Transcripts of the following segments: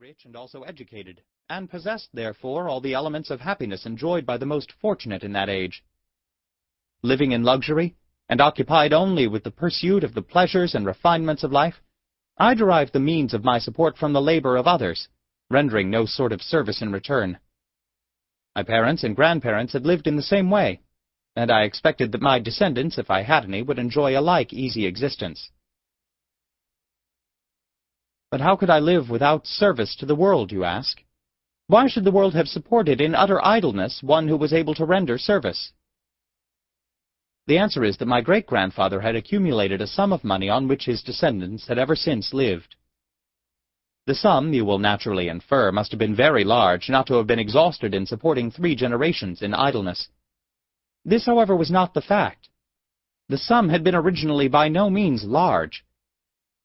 rich and also educated, and possessed, therefore, all the elements of happiness enjoyed by the most fortunate in that age. Living in luxury, and occupied only with the pursuit of the pleasures and refinements of life, I derived the means of my support from the labor of others, rendering no sort of service in return. My parents and grandparents had lived in the same way, and I expected that my descendants, if I had any, would enjoy a like easy existence. But how could I live without service to the world, you ask? Why should the world have supported in utter idleness one who was able to render service? The answer is that my great-grandfather had accumulated a sum of money on which his descendants had ever since lived. The sum, you will naturally infer, must have been very large, not to have been exhausted in supporting 3 generations in idleness. This, however, was not the fact. The sum had been originally by no means large.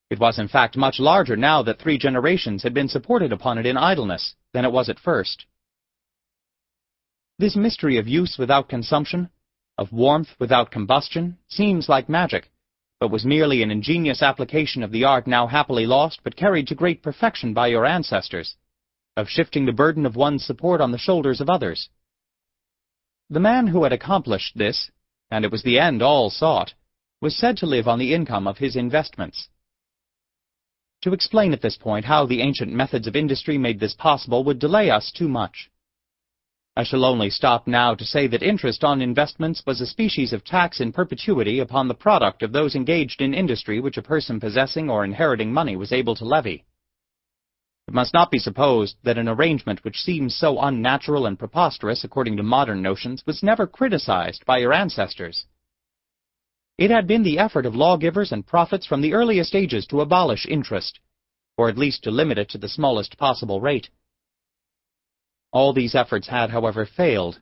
It was, in fact, much larger now that 3 generations had been supported upon it in idleness than it was at first. This mystery of use without consumption, of warmth without combustion, seems like magic, but was merely an ingenious application of the art now happily lost but carried to great perfection by your ancestors, of shifting the burden of one's support on the shoulders of others. The man who had accomplished this, and it was the end all sought, was said to live on the income of his investments. To explain at this point how the ancient methods of industry made this possible would delay us too much. I shall only stop now to say that interest on investments was a species of tax in perpetuity upon the product of those engaged in industry which a person possessing or inheriting money was able to levy. It must not be supposed that an arrangement which seems so unnatural and preposterous according to modern notions was never criticized by your ancestors. It had been the effort of lawgivers and prophets from the earliest ages to abolish interest, or at least to limit it to the smallest possible rate. All these efforts had, however, failed,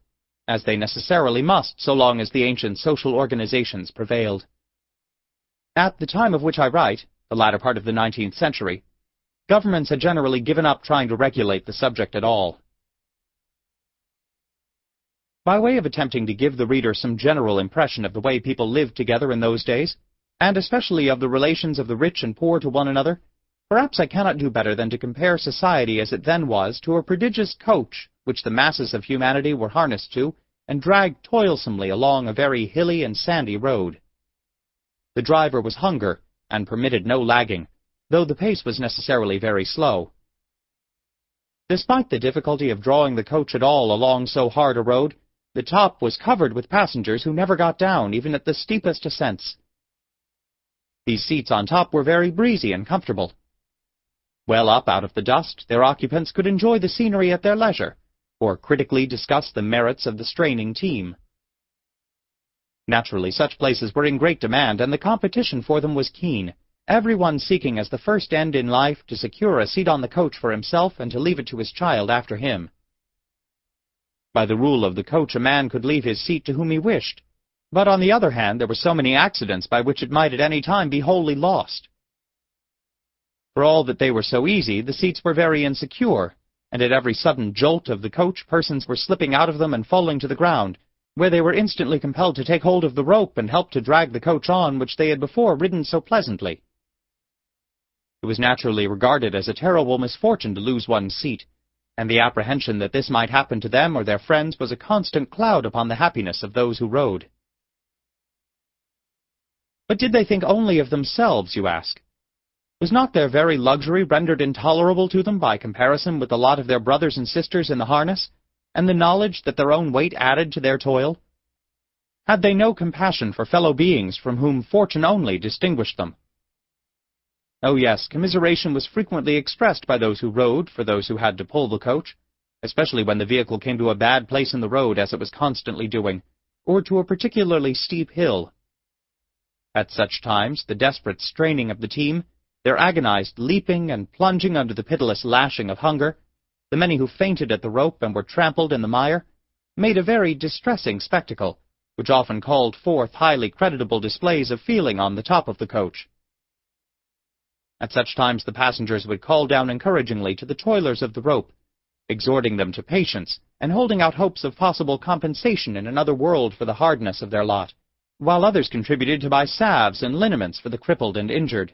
as they necessarily must so long as the ancient social organizations prevailed. At the time of which I write, the latter part of the 19th century, governments had generally given up trying to regulate the subject at all. By way of attempting to give the reader some general impression of the way people lived together in those days, and especially of the relations of the rich and poor to one another, perhaps I cannot do better than to compare society as it then was to a prodigious coach which the masses of humanity were harnessed to and dragged toilsomely along a very hilly and sandy road. The driver was hunger, and permitted no lagging, though the pace was necessarily very slow. Despite the difficulty of drawing the coach at all along so hard a road, the top was covered with passengers who never got down, even at the steepest ascents. These seats on top were very breezy and comfortable. Well up out of the dust, their occupants could enjoy the scenery at their leisure, or critically discuss the merits of the straining team. Naturally, such places were in great demand, and the competition for them was keen, everyone seeking as the first end in life to secure a seat on the coach for himself and to leave it to his child after him. By the rule of the coach, a man could leave his seat to whom he wished, but on the other hand there were so many accidents by which it might at any time be wholly lost. For all that they were so easy, the seats were very insecure, and at every sudden jolt of the coach persons were slipping out of them and falling to the ground, where they were instantly compelled to take hold of the rope and help to drag the coach on which they had before ridden so pleasantly. It was naturally regarded as a terrible misfortune to lose one's seat, and the apprehension that this might happen to them or their friends was a constant cloud upon the happiness of those who rode. But did they think only of themselves, you ask? Was not their very luxury rendered intolerable to them by comparison with the lot of their brothers and sisters in the harness, and the knowledge that their own weight added to their toil? Had they no compassion for fellow beings from whom fortune only distinguished them? Oh yes, commiseration was frequently expressed by those who rode for those who had to pull the coach, especially when the vehicle came to a bad place in the road, as it was constantly doing, or to a particularly steep hill. At such times, the desperate straining of the team, their agonized leaping and plunging under the pitiless lashing of hunger, the many who fainted at the rope and were trampled in the mire, made a very distressing spectacle, which often called forth highly creditable displays of feeling on the top of the coach. At such times the passengers would call down encouragingly to the toilers of the rope, exhorting them to patience and holding out hopes of possible compensation in another world for the hardness of their lot, while others contributed to buy salves and liniments for the crippled and injured.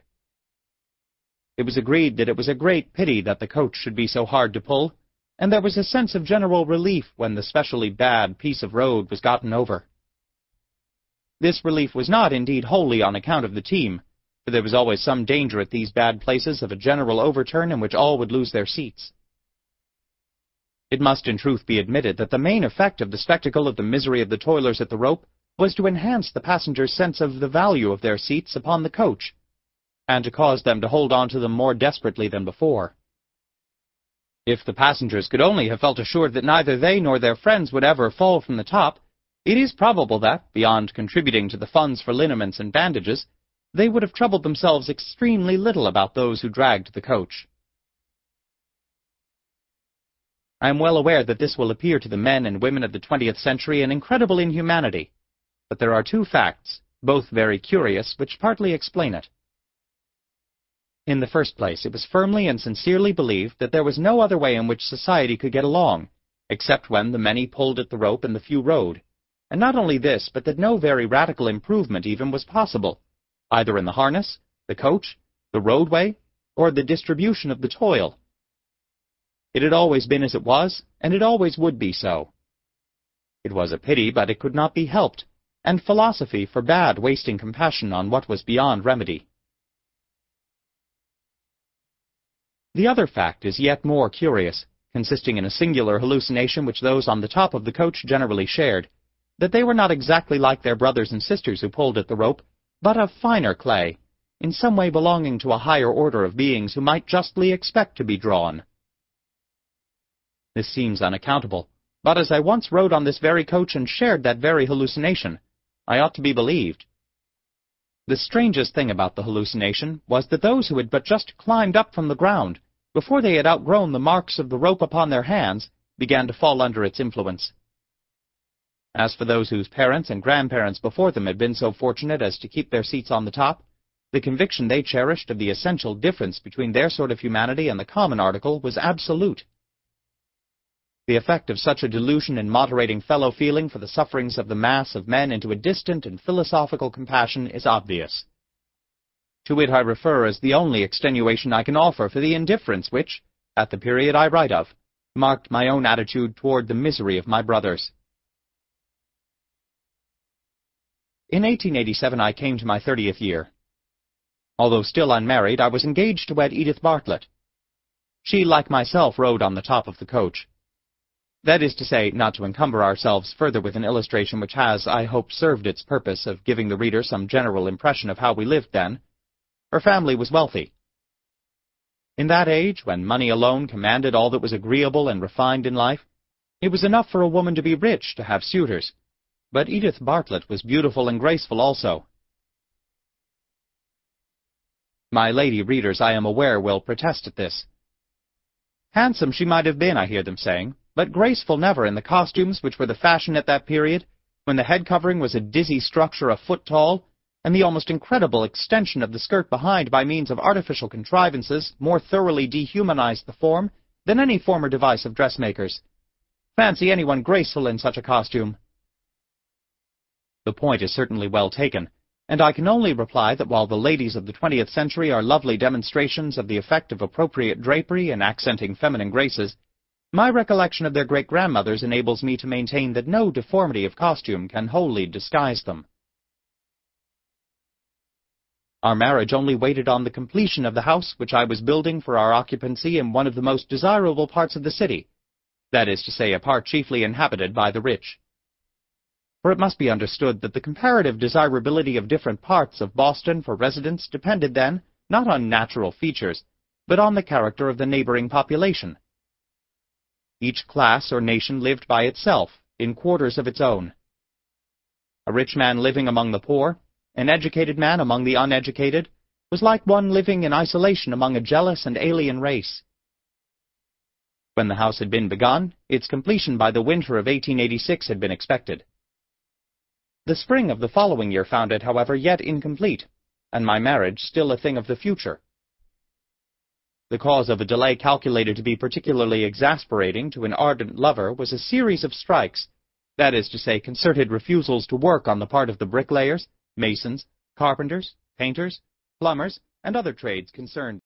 It was agreed that it was a great pity that the coach should be so hard to pull, and there was a sense of general relief when the specially bad piece of road was gotten over. This relief was not, indeed, wholly on account of the team, for there was always some danger at these bad places of a general overturn in which all would lose their seats. It must in truth be admitted that the main effect of the spectacle of the misery of the toilers at the rope was to enhance the passengers' sense of the value of their seats upon the coach, and to cause them to hold on to them more desperately than before. If the passengers could only have felt assured that neither they nor their friends would ever fall from the top, it is probable that, beyond contributing to the funds for liniments and bandages, they would have troubled themselves extremely little about those who dragged the coach. I am well aware that this will appear to the men and women of the 20th century an incredible inhumanity, but there are two facts, both very curious, which partly explain it. In the first place, it was firmly and sincerely believed that there was no other way in which society could get along, except when the many pulled at the rope and the few rowed, and not only this, but that no very radical improvement even was possible, either in the harness, the coach, the roadway, or the distribution of the toil. It had always been as it was, and it always would be so. It was a pity, but it could not be helped, and philosophy forbade wasting compassion on what was beyond remedy. The other fact is yet more curious, consisting in a singular hallucination which those on the top of the coach generally shared, that they were not exactly like their brothers and sisters who pulled at the rope, but of finer clay, in some way belonging to a higher order of beings who might justly expect to be drawn. This seems unaccountable, but as I once rode on this very coach and shared that very hallucination, I ought to be believed. The strangest thing about the hallucination was that those who had but just climbed up from the ground, before they had outgrown the marks of the rope upon their hands, began to fall under its influence. As for those whose parents and grandparents before them had been so fortunate as to keep their seats on the top, the conviction they cherished of the essential difference between their sort of humanity and the common article was absolute. The effect of such a delusion in moderating fellow-feeling for the sufferings of the mass of men into a distant and philosophical compassion is obvious. To it I refer as the only extenuation I can offer for the indifference which, at the period I write of, marked my own attitude toward the misery of my brothers. In 1887 I came to my 30th year. Although still unmarried, I was engaged to wed Edith Bartlett. She, like myself, rode on the top of the coach. That is to say, not to encumber ourselves further with an illustration which has, I hope, served its purpose of giving the reader some general impression of how we lived then. Her family was wealthy. In that age, when money alone commanded all that was agreeable and refined in life, it was enough for a woman to be rich to have suitors, but Edith Bartlett was beautiful and graceful also. My lady readers, I am aware, will protest at this. Handsome she might have been, I hear them saying, but graceful never in the costumes which were the fashion at that period, when the head covering was a dizzy structure a foot tall, and the almost incredible extension of the skirt behind by means of artificial contrivances more thoroughly dehumanized the form than any former device of dressmakers. Fancy anyone graceful in such a costume. The point is certainly well taken, and I can only reply that while the ladies of the 20th century are lovely demonstrations of the effect of appropriate drapery in accenting feminine graces, my recollection of their great-grandmothers enables me to maintain that no deformity of costume can wholly disguise them. Our marriage only waited on the completion of the house which I was building for our occupancy in one of the most desirable parts of the city, that is to say, a part chiefly inhabited by the rich. For it must be understood that the comparative desirability of different parts of Boston for residence depended then, not on natural features, but on the character of the neighboring population. Each class or nation lived by itself, in quarters of its own. A rich man living among the poor, an educated man among the uneducated, was like one living in isolation among a jealous and alien race. When the house had been begun, its completion by the winter of 1886 had been expected. The spring of the following year found it, however, yet incomplete, and my marriage still a thing of the future. The cause of a delay calculated to be particularly exasperating to an ardent lover was a series of strikes, that is to say, concerted refusals to work on the part of the bricklayers, masons, carpenters, painters, plumbers, and other trades concerned.